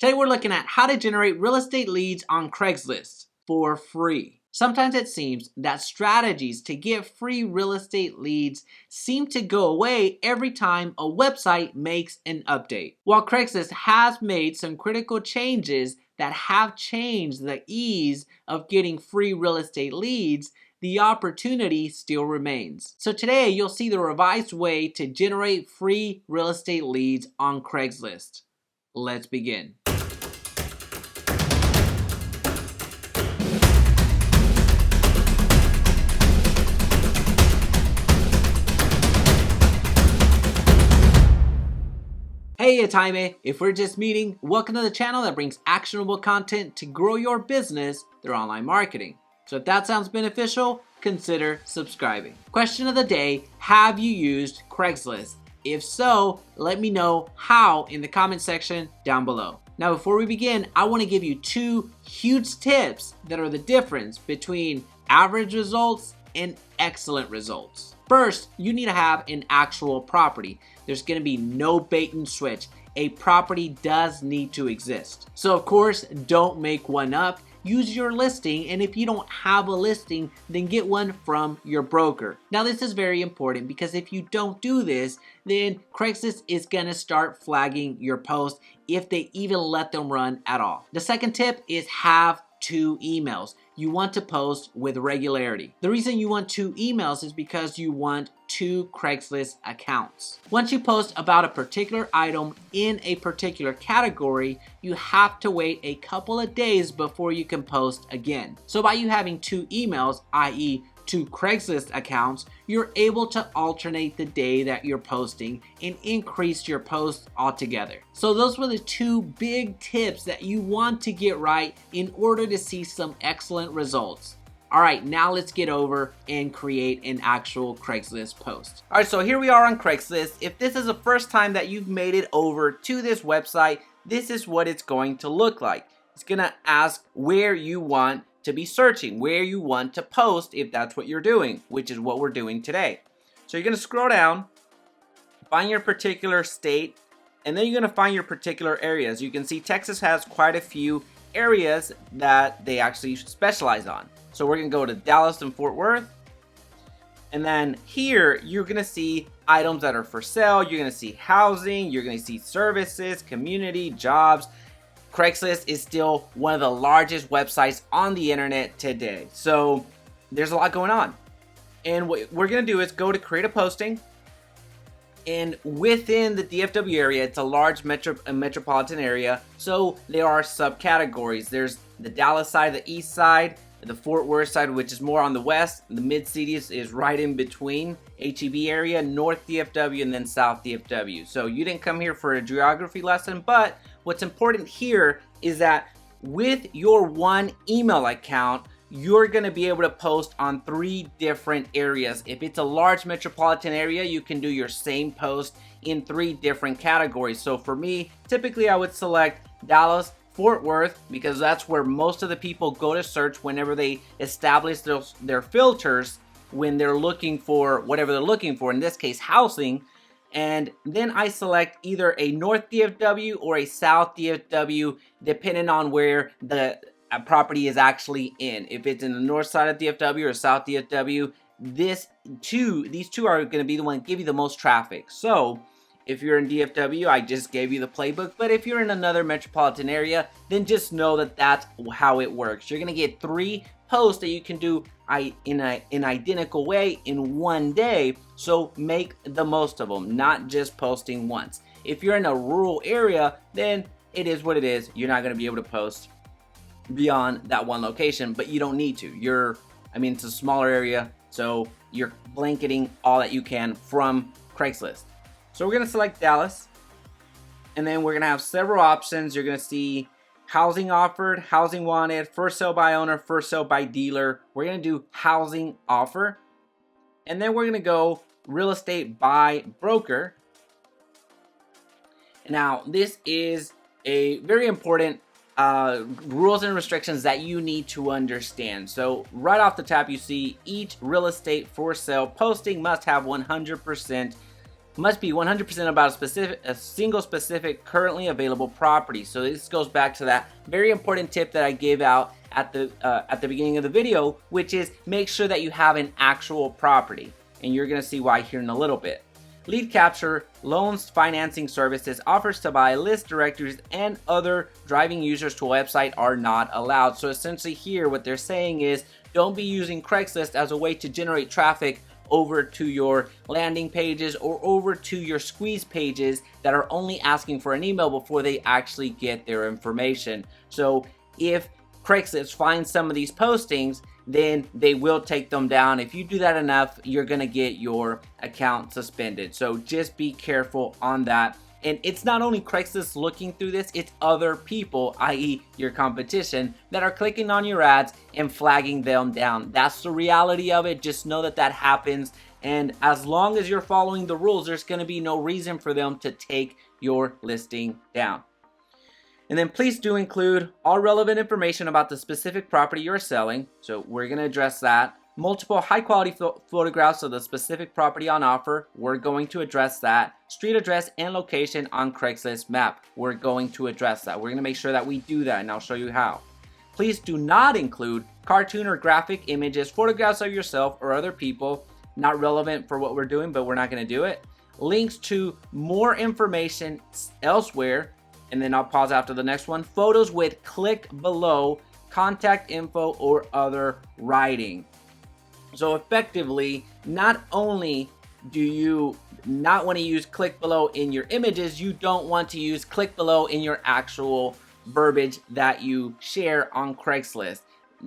Today we're looking at how to generate real estate leads on Craigslist for free. Sometimes it seems that strategies to get free real estate leads seem to go away every time a website makes an update. While Craigslist has made some critical changes that have changed the ease of getting free real estate leads, the opportunity still remains. So today you'll see the revised way to generate free real estate leads on Craigslist. Let's begin. Hey, it's Jaime. If we're just meeting, welcome to the channel that brings actionable content to grow your business through online marketing. So if that sounds beneficial, consider subscribing. Question of the day, have you used Craigslist? If so, let me know how in the comment section down below. Now, before we begin, I want to give you two huge tips that are the difference between average results and excellent results. First, you need to have an actual property. There's going to be no bait and switch. A property does need to exist. So of course, don't make one up. Use your listing, and if you don't have a listing, then get one from your broker. Now this is very important because if you don't do this, then Craigslist is going to start flagging your post if they even let them run at all. The second tip is have 2 emails. You want to post with regularity. The reason you want 2 emails is because you want 2 Craigslist accounts. Once you post about a particular item in a particular category, you have to wait a couple of days before you can post again. So by you having 2 emails, i.e. 2 Craigslist accounts, you're able to alternate the day that you're posting and increase your posts altogether. So those were the 2 big tips that you want to get right in order to see some excellent results. All right, now let's get over and create an actual Craigslist post. All right, so here we are on Craigslist. If this is the first time that you've made it over to this website, this is what it's going to look like. It's gonna ask where you want to be searching, where you want to post if that's what you're doing, which is what we're doing today. So you're gonna scroll down, find your particular state, and then you're gonna find your particular areas. You can see Texas has quite a few areas that they actually specialize on. So we're gonna go to Dallas and Fort Worth. And then here, you're gonna see items that are for sale. You're gonna see housing, you're gonna see services, community, jobs. Craigslist is still one of the largest websites on the internet today. So there's a lot going on. And what we're gonna do is go to create a posting. And within the DFW area, it's a large metropolitan area. So there are subcategories. There's the Dallas side, the east side, the Fort Worth side, which is more on the west. The mid-cities is right in between HEB area, North DFW, and then South DFW. So you didn't come here for a geography lesson, but what's important here is that with your one email account, you're going to be able to post on 3 different areas. If it's a large metropolitan area, you can do your same post in 3 different categories. So for me, typically I would select Dallas, Fort Worth, because that's where most of the people go to search whenever they establish their filters when they're looking for whatever they're looking for, in this case housing. And then I select either a North DFW or a South DFW depending on where the property is actually in. If it's in the north side of DFW or South DFW, these two are going to be the one give you the most traffic. So if you're in DFW, I just gave you the playbook. But if you're in another metropolitan area, then just know that that's how it works. You're going to get 3 posts that you can do in an identical way in one day. So make the most of them, not just posting once. If you're in a rural area, then it is what it is. You're not going to be able to post beyond that one location, but you don't need to. It's a smaller area, so you're blanketing all that you can from Craigslist. So we're going to select Dallas, and then we're going to have several options. You're going to see housing offered, housing wanted, first sale by owner, first sale by dealer. We're going to do housing offer, and then we're going to go real estate by broker. Now, this is a very important rules and restrictions that you need to understand. So right off the top, you see each real estate for sale posting must have 100% must be 100% about a single specific currently available property. So this goes back to that very important tip that I gave out at the beginning of the video, which is make sure that you have an actual property. And you're going to see why here in a little bit. Lead capture, loans, financing services, offers to buy, list directories, and other driving users to a website are not allowed. So essentially here what they're saying is don't be using Craigslist as a way to generate traffic over to your landing pages or over to your squeeze pages that are only asking for an email before they actually get their information. So if Craigslist finds some of these postings, then they will take them down. If you do that enough, you're gonna get your account suspended. So just be careful on that. And it's not only Craigslist looking through this, it's other people, i.e. your competition, that are clicking on your ads and flagging them down. That's the reality of it. Just know that that happens. And as long as you're following the rules, there's going to be no reason for them to take your listing down. And then please do include all relevant information about the specific property you're selling. So we're going to address that. Multiple high quality photographs of the specific property on offer. We're going to address that. Street address and location on Craigslist map. We're going to address that. We're going to make sure that we do that, and I'll show you how. Please do not include cartoon or graphic images, photographs of yourself or other people. Not relevant for what we're doing, but we're not going to do it. Links to more information elsewhere. And then I'll pause after the next one. Photos with click below, contact info, or other writing. So effectively, not only do you not want to use click below in your images, you don't want to use click below in your actual verbiage that you share on Craigslist.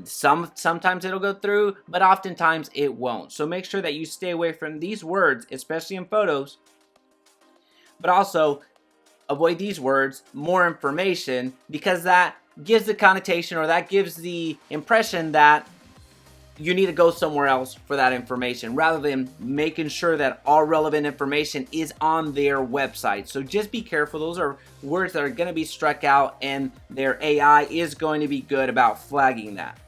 Sometimes it'll go through, but oftentimes it won't. So make sure that you stay away from these words, especially in photos. But also avoid these words, more information, because that gives the connotation, or that gives the impression that you need to go somewhere else for that information, rather than making sure that all relevant information is on their website. So just be careful. Those are words that are going to be struck out, and their AI is going to be good about flagging that.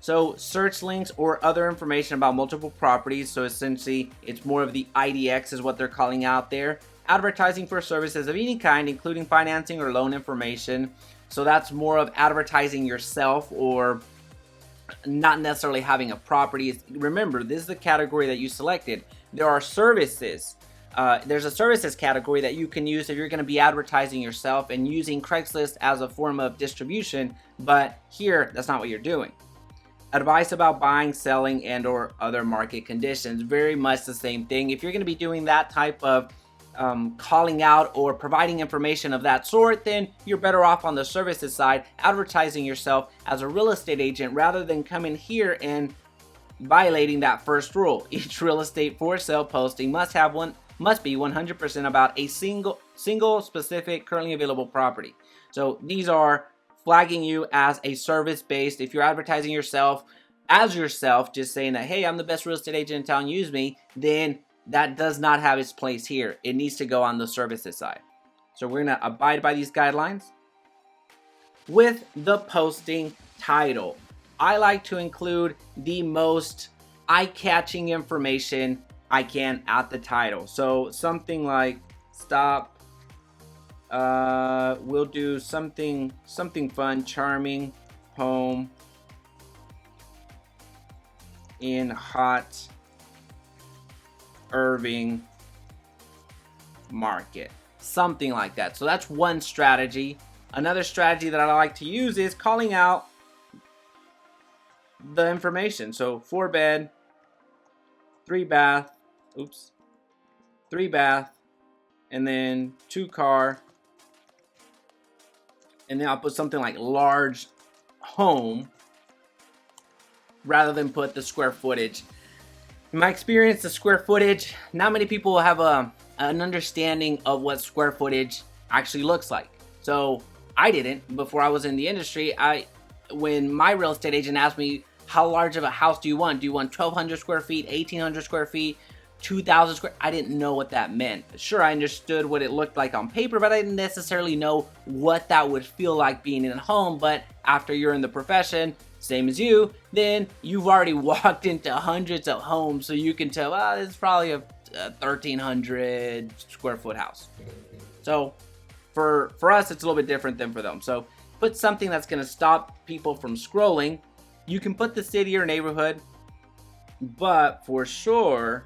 So search links or other information about multiple properties. So essentially it's more of the IDX is what they're calling out there. Advertising for services of any kind, including financing or loan information. So that's more of advertising yourself, or not necessarily having a property. Remember, this is the category that you selected. There are services. There's a services category that you can use if you're going to be advertising yourself and using Craigslist as a form of distribution. But here, that's not what you're doing. Advice about buying, selling, and or other market conditions. Very much the same thing. If you're going to be doing that type of calling out or providing information of that sort, then you're better off on the services side, advertising yourself as a real estate agent, rather than coming here and violating that first rule. Each real estate for sale posting must be 100% about a single specific currently available property. So these are flagging you as a service based. If you're advertising yourself as yourself, just saying that, hey, I'm the best real estate agent in town, use me, then that does not have its place here. It needs to go on the services side. So we're going to abide by these guidelines. With the posting title, I like to include the most eye-catching information I can at the title. So something like stop. We'll do something fun, charming home in hot Irving market, something like that. So that's one strategy. Another strategy that I like to use is calling out the information. So 4 bed, 3 bath, 3 bath, and then 2 car, and then I'll put something like large home rather than put the square footage. In my experience, the square footage, not many people have an understanding of what square footage actually looks like. So I didn't before I was in the industry. When my real estate agent asked me, how large of a house do you want? Do you want 1,200 square feet, 1,800 square feet, 2,000 square? I didn't know what that meant. Sure, I understood what it looked like on paper, but I didn't necessarily know what that would feel like being in a home. But after you're in the profession, same as you, then you've already walked into hundreds of homes, so you can tell, this is probably a a 1,300 square foot house. So for us, it's a little bit different than for them. So put something that's going to stop people from scrolling. You can put the city or neighborhood, but for sure,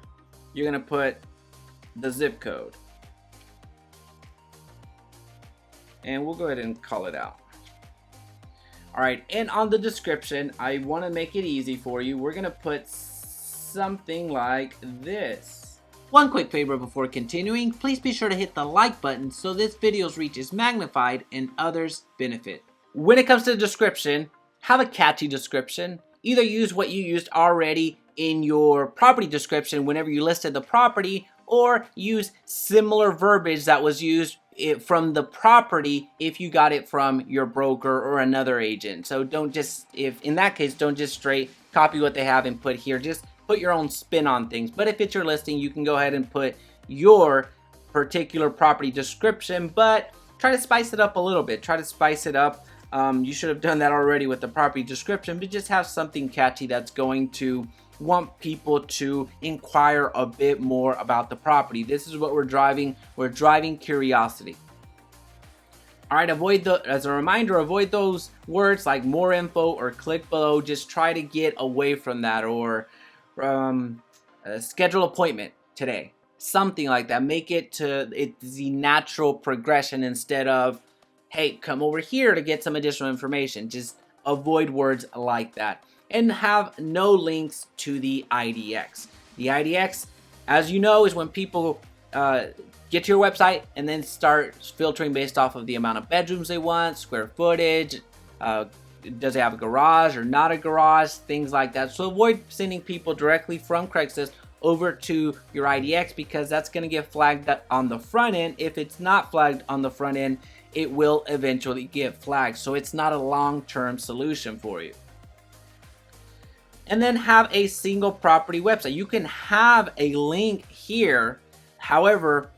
you're going to put the zip code. And we'll go ahead and call it out. All right, and on the description, I want to make it easy for you. We're going to put something like this. One quick favor before continuing, please be sure to hit the like button so this video's reach is magnified and others benefit. When it comes to the description, have a catchy description. Either use what you used already in your property description whenever you listed the property, or use similar verbiage that was used from the property if you got it from your broker or another agent. So don't just, if in that case, don't just straight copy what they have and put here. Just put your own spin on things. But if it's your listing, you can go ahead and put your particular property description, but try to spice it up a little bit. Try to spice it up. You should have done that already with the property description, but just have something catchy that's going to want people to inquire a bit more about the property. This is what we're driving. We're driving curiosity. All right, as a reminder, avoid those words like more info or click below. Just try to get away from that, or schedule appointment today. Something like that. Make it to the natural progression instead of, hey, come over here to get some additional information. Just avoid words like that. And have no links to the IDX. The IDX, as you know, is when people get to your website and then start filtering based off of the amount of bedrooms they want, square footage, does it have a garage or not a garage, things like that. So avoid sending people directly from Craigslist over to your IDX, because that's going to get flagged on the front end. If it's not flagged on the front end, it will eventually get flagged. So it's not a long-term solution for you. And then have a single property website. You can have a link here. However,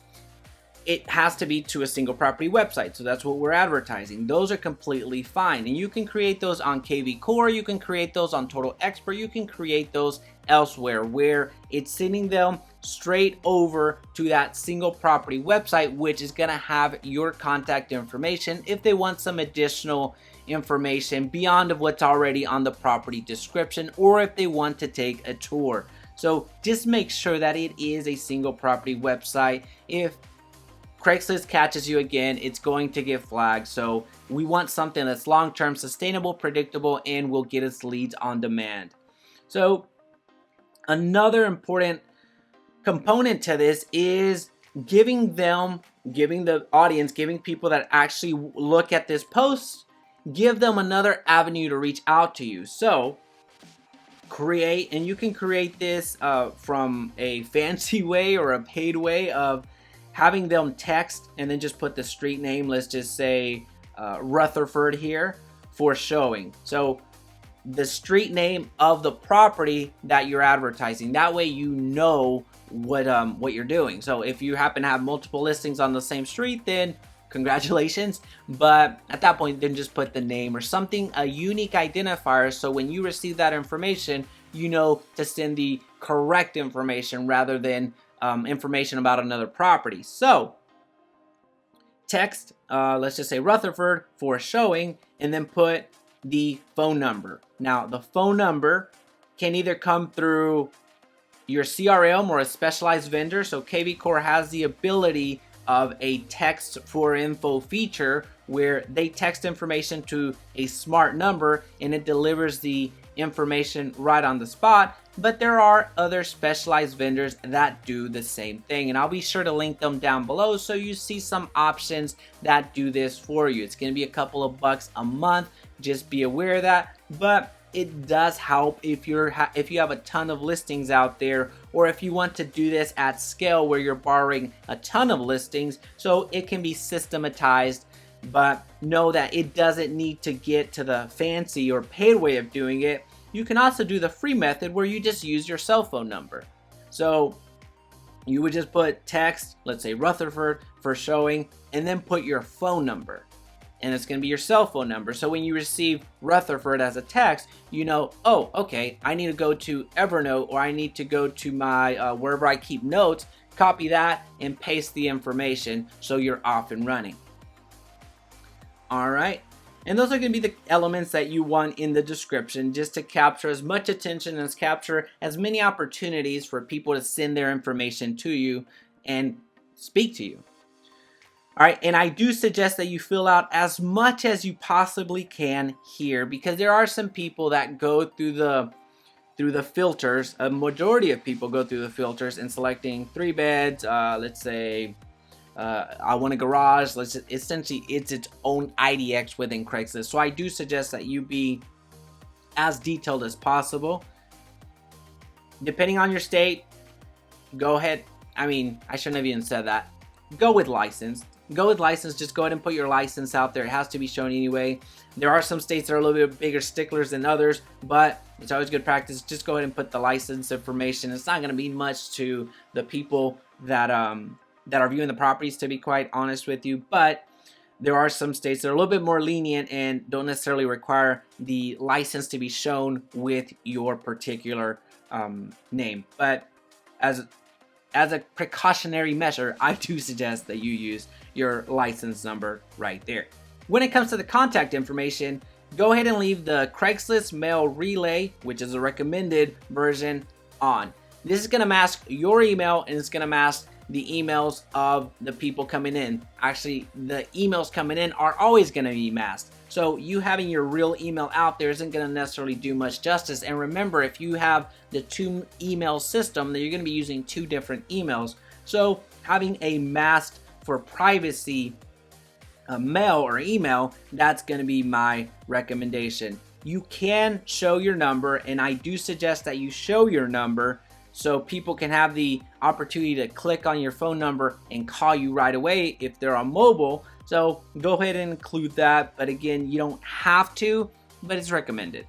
it has to be to a single property website. So that's what we're advertising. Those are completely fine. And you can create those on KV Core. You can create those on Total Expert. You can create those elsewhere where it's sending them straight over to that single property website, which is going to have your contact information if they want some additional information beyond of what's already on the property description, or if they want to take a tour. So just make sure that it is a single property website. If Craigslist catches you again, it's going to get flagged. So we want something that's long-term, sustainable, predictable, and will get us leads on demand. So another important component to this is giving the audience, giving people that actually look at this post, give them another avenue to reach out to you. So create, and you can create this from a fancy way or a paid way of having them text and then just put the street name. Let's just say Rutherford here for showing. So the street name of the property that you're advertising. That way you know what you're doing. So if you happen to have multiple listings on the same street, then congratulations. But at that point, then just put the name or something, a unique identifier, so when you receive that information, you know to send the correct information rather than information about another property. So text, let's just say Rutherford for showing, and then put the phone number. Now the phone number can either come through your CRM or a specialized vendor. So KV Core has the ability of a text for info feature where they text information to a smart number and it delivers the information right on the spot. But there are other specialized vendors that do the same thing, and I'll be sure to link them down below so you see some options that do this for you. It's going to be a couple of bucks a month, just be aware of that, but it does help if you have a ton of listings out there, or if you want to do this at scale where you're borrowing a ton of listings, so it can be systematized. But know that it doesn't need to get to the fancy or paid way of doing it. You can also do the free method where you just use your cell phone number. So you would just put text, let's say Rutherford for showing, and then put your phone number. and it's going to be your cell phone number. So when you receive Rutherford as a text, you know, oh, okay, I need to go to Evernote, or I need to go to my wherever I keep notes, copy that and paste the information so you're off and running. All right. And those are going to be the elements that you want in the description, just to capture as much attention and capture as many opportunities for people to send their information to you and speak to you. All right, and I do suggest that you fill out as much as you possibly can here, because there are some people that go through the filters. A majority of people go through the filters in selecting 3 beds. Let's say I want a garage. Essentially, it's its own IDX within Craigslist. So I do suggest that you be as detailed as possible. Depending on your state, go ahead. I mean, I shouldn't have even said that. Go with license. Go with license. Just go ahead and put your license out there. It has to be shown anyway. There are some states that are a little bit bigger sticklers than others, but it's always good practice. Just go ahead and put the license information. It's not going to mean much to the people that are viewing the properties, to be quite honest with you, but there are some states that are a little bit more lenient and don't necessarily require the license to be shown with your particular name. But as a precautionary measure, I do suggest that you use your license number right there. When it comes to the contact information, go ahead and leave the Craigslist mail relay, which is a recommended version, on. This is going to mask your email, and it's going to mask the emails of the people coming in. Actually, the emails coming in are always going to be masked. So you having your real email out there isn't going to necessarily do much justice. And remember, if you have the 2 email system, then you're going to be using 2 different emails. So having a masked for privacy mail or email, that's going to be my recommendation. You can show your number, and I do suggest that you show your number so people can have the opportunity to click on your phone number and call you right away if they're on mobile. So go ahead and include that. But again, you don't have to, but it's recommended.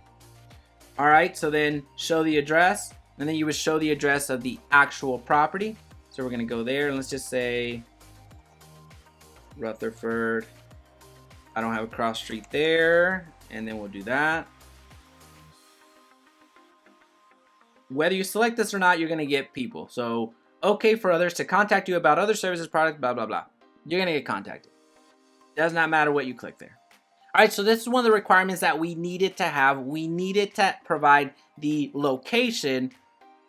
All right, so then show the address, and then you would show the address of the actual property. So we're gonna go there, and let's just say Rutherford. I don't have a cross street there, and then we'll do that. Whether you select this or not, you're going to get people. So, okay for others to contact you about other services, products, blah, blah, blah. You're going to get contacted. Does not matter what you click there. All right, so this is one of the requirements that we needed to have. We needed to provide the location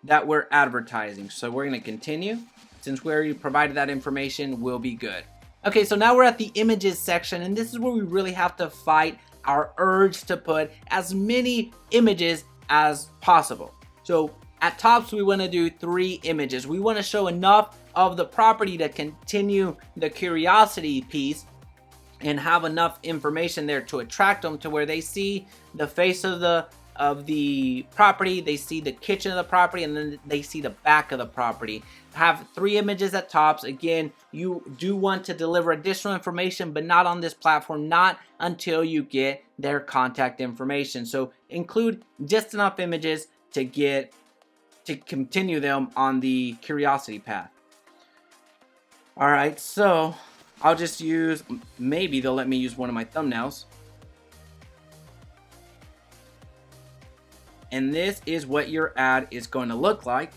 that we're advertising. So we're going to continue. Since we already provided that information, we'll be good. Okay, so now we're at the images section, and this is where we really have to fight our urge to put as many images as possible. So at tops, we want to do 3 images. We want to show enough of the property to continue the curiosity piece and have enough information there to attract them to where they see the face of the property, they see the kitchen of the property, and then they see the back of the property. Have 3 images at tops. Again, you do want to deliver additional information, but not on this platform, not until you get their contact information. So include just enough images to continue them on the curiosity path. All right, so I'll just use, maybe they'll let me use one of my thumbnails. And this is what your ad is going to look like.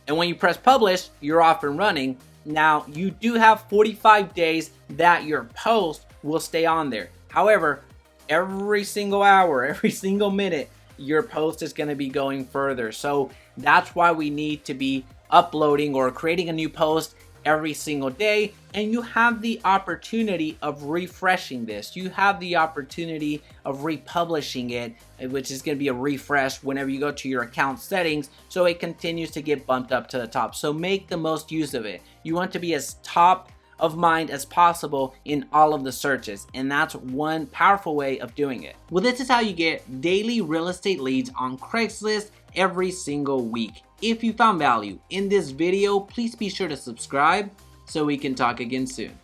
And when you press publish, you're off and running. Now, you do have 45 days that your post will stay on there. However, every single hour, every single minute, your post is going to be going further. So that's why we need to be uploading or creating a new post every single day. And you have the opportunity of refreshing this. You have the opportunity of republishing it, which is going to be a refresh whenever you go to your account settings, so it continues to get bumped up to the top. So make the most use of it. You want to be as top of mind as possible in all of the searches, and that's one powerful way of doing it. Well, this is how you get daily real estate leads on Craigslist every single week. If you found value in this video, please be sure to subscribe so we can talk again soon.